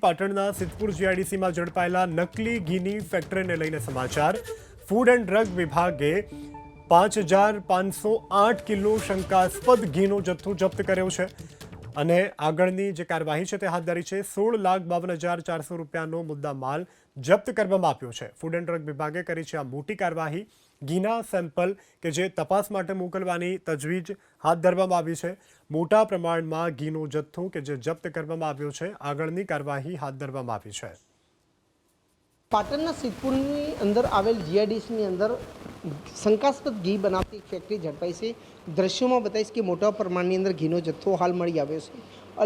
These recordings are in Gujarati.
પાટણના સિદ્ધપુર જીઆઈડીસીમાં ઝડપાયેલા નકલી ઘીની ફેક્ટરીને લઈને સમાચાર. ફૂડ એન્ડ ડ્રગ વિભાગે 5,508 કિલો શંકાસ્પદ ઘીનો જથ્થો જપ્ત કર્યો છે અને આગળની જે કાર્યવાહી છે તે હાથ ધરી છે. 16,52,400 રૂપિયાનો મુદ્દા માલ જપ્ત કરવામાં આવ્યો છે. ફૂડ એન્ડ ડ્રગ વિભાગે કરી છે આ મોટી કાર્યવાહી. ઘીના સેમ્પલ કે જે તપાસ માટે મોકલવાની તજવીજ હાથ ધરવામાં આવી છે. મોટા પ્રમાણમાં ઘીનો જથ્થો કે જે જપ્ત કરવામાં આવ્યો છે. આગળની કાર્યવાહી હાથ ધરવામાં આવી છે. પાટણના સિદ્ધપુરની અંદર આવેલ જીઆઈડીસીની અંદર શંકાસ્પદ ઘી બનાવતી એક ફેક્ટરી ઝડપાઈ છે. દ્રશ્યોમાં બતાવીશ કે મોટા પ્રમાણની અંદર ઘીનો જથ્થો હાલ મળી આવ્યો છે.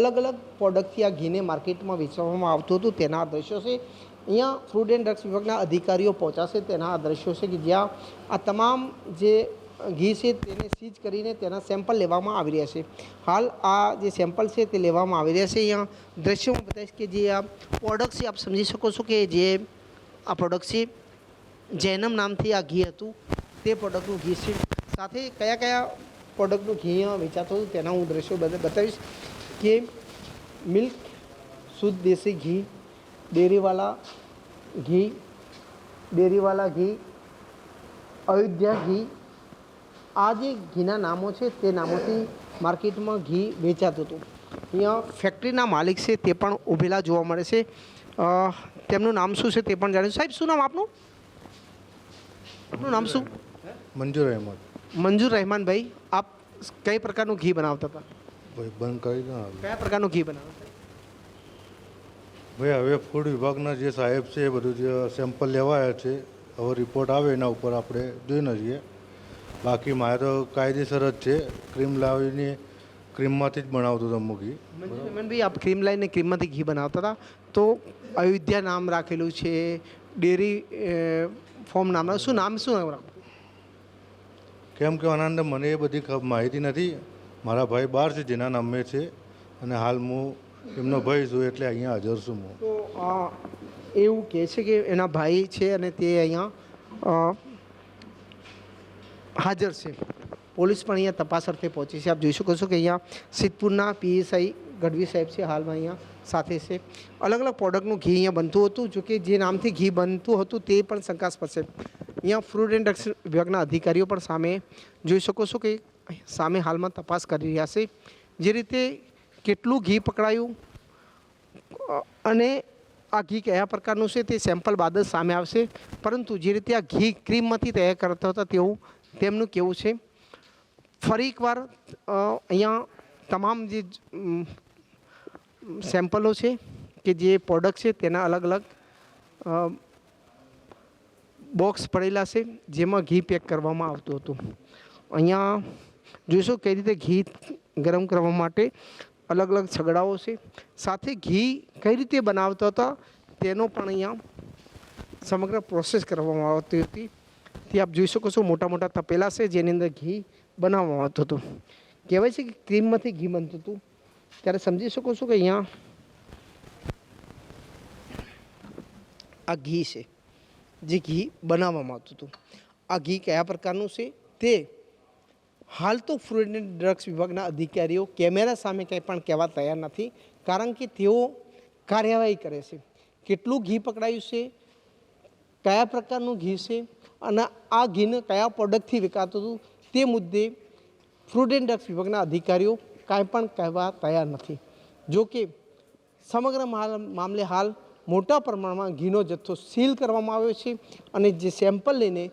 અલગ અલગ પ્રોડક્ટથી આ ઘીને માર્કેટમાં વેચવામાં આવતું હતું તેના આ દ્રશ્યો છે. અહીંયા ફૂડ એન્ડ ડ્રગ્સ વિભાગના અધિકારીઓ પહોંચાશે તેના આ દ્રશ્યો છે કે જ્યાં આ તમામ જે ઘી છે તેને સીઝ કરીને તેના સેમ્પલ લેવામાં આવી રહ્યા છે. હાલ આ જે સેમ્પલ છે તે લેવામાં આવી રહ્યા છે. અહીંયા દ્રશ્યોમાં બતાવીશ કે જે આ પ્રોડક્ટ છે આપ સમજી શકો છો કે જે આ પ્રોડક્ટ છે જૈનમ નામથી આ ઘી હતું તે પ્રોડક્ટનું ઘી છે. સાથે કયા કયા પ્રોડક્ટનું ઘી અહીંયા વેચાતું હતું તેના હું દ્રશ્યો બતાવીશ કે મિલ્ક શુદ્ધ દેશી ઘી, ડેરીવાલા ઘી, અયોધ્યા ઘી, આ જે ઘીના નામો છે તે નામોથી માર્કેટમાં ઘી વેચાતું હતું. અહીંયા ફેક્ટરીના માલિક છે તે પણ ઊભેલા જોવા મળે છે. તેમનું નામ શું છે તે પણ જાણીશું. સાહેબ, શું નામ આપનું? આપનું નામ શું? મંજૂર અહેમદ. મંજૂર રહેમાનભાઈ, આપ કઈ પ્રકારનું ઘી બનાવતા હતા? ભાઈ બંધ કરી દો. કયા પ્રકારનું ઘી બનાવતા? ભાઈ હવે ફૂડ વિભાગના જે સાહેબ છે એ બધું જે સેમ્પલ લેવાયા છે, હવે રિપોર્ટ આવે એના ઉપર આપણે જોઈને છીએ. બાકી મારે તો કાયદેસર જ છે. ક્રીમ લાવીને ક્રીમમાંથી જ બનાવતું હતું ઘી. ભાઈ, આપ ક્રીમ લાવીને ક્રીમમાંથી ઘી બનાવતા હતા તો અયોધ્યા નામ રાખેલું છે, ડેરી ફોર્મ નામ, શું નામ રાખવું? કેમ કે આના અંદર મને એ બધી માહિતી નથી. મારા ભાઈ બહાર છે જેના નામે છે અને હાલ હું એમનો ભાઈ છું એટલે અહીંયા હાજર છું હું. તો એવું કહે છે કે એના ભાઈ છે અને તે અહીંયા હાજર છે. પોલીસ પણ અહીંયા તપાસ અર્થે પહોંચી છે. આપ જોઈ શકો છો કે અહીંયા સિદ્ધપુરના પીએસઆઈ ગઢવી સાહેબ છે હાલમાં અહીંયા સાથે છે. અલગ અલગ પ્રોડક્ટનું ઘી અહીંયા બનતું હતું. જોકે જે નામથી ઘી બનતું હતું તે પણ શંકાસ્પદ છે. અહીંયા ફૂડ એન્ડ ડ્રગ્સ વિભાગના અધિકારીઓ પણ સામે જોઈ શકો છો કે સામે હાલમાં તપાસ કરી રહ્યા છે. જે રીતે કેટલું ઘી પકડાયું અને આ ઘી કયા પ્રકારનું છે તે સેમ્પલ બાદ જ સામે આવશે. પરંતુ જે રીતે આ ઘી ક્રીમમાંથી તૈયાર કરતા હતા તેવું તેમનું કહેવું છે. ફરી એકવાર અહીંયા તમામ જે સેમ્પલો છે કે જે પ્રોડક્ટ છે તેના અલગ અલગ બોક્સ પડેલા છે જેમાં ઘી પેક કરવામાં આવતું હતું. અહીંયા જોઈશું કઈ રીતે ઘી ગરમ કરવા માટે અલગ અલગ સગડાઓ છે. સાથે ઘી કઈ રીતે બનાવતા હતા તેનો પણ અહીંયા સમગ્ર પ્રોસેસ કરવામાં આવતી હતી. તે આપ જોઈ શકો છો મોટા મોટા તપેલા છે જેની અંદર ઘી બનાવવામાં આવતું હતું. કહેવાય છે કે ક્રીમમાંથી ઘી બનતું હતું. ત્યારે સમજી શકો છો કે અહીંયા આ ઘી છે જે ઘી બનાવવામાં આવતું હતું. આ ઘી કયા પ્રકારનું છે તે હાલ તો ફૂડ એન્ડ ડ્રગ્સ વિભાગના અધિકારીઓ કેમેરા સામે કંઈ પણ કહેવા તૈયાર નથી. કારણ કે તેઓ કાર્યવાહી કરે છે. કેટલું ઘી પકડાયું છે, કયા પ્રકારનું ઘી છે અને આ ઘીને કયા પ્રોડક્ટથી વિકાતું હતું તે મુદ્દે ફૂડ એન્ડ ડ્રગ્સ વિભાગના અધિકારીઓ કાંઈ પણ કહેવા તૈયાર નથી. જો કે સમગ્ર મામલે હાલ મોટા પ્રમાણમાં ઘીનો જથ્થો સીલ કરવામાં આવ્યો છે અને જે સેમ્પલ લઈને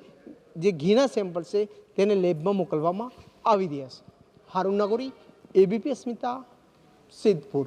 જે ઘીના સેમ્પલ છે તેને લેબમાં મોકલવામાં આવી રહ્યા છે. હારૂન નાગોરી, એબીપી અસ્મિતા, સિદ્ધપુર.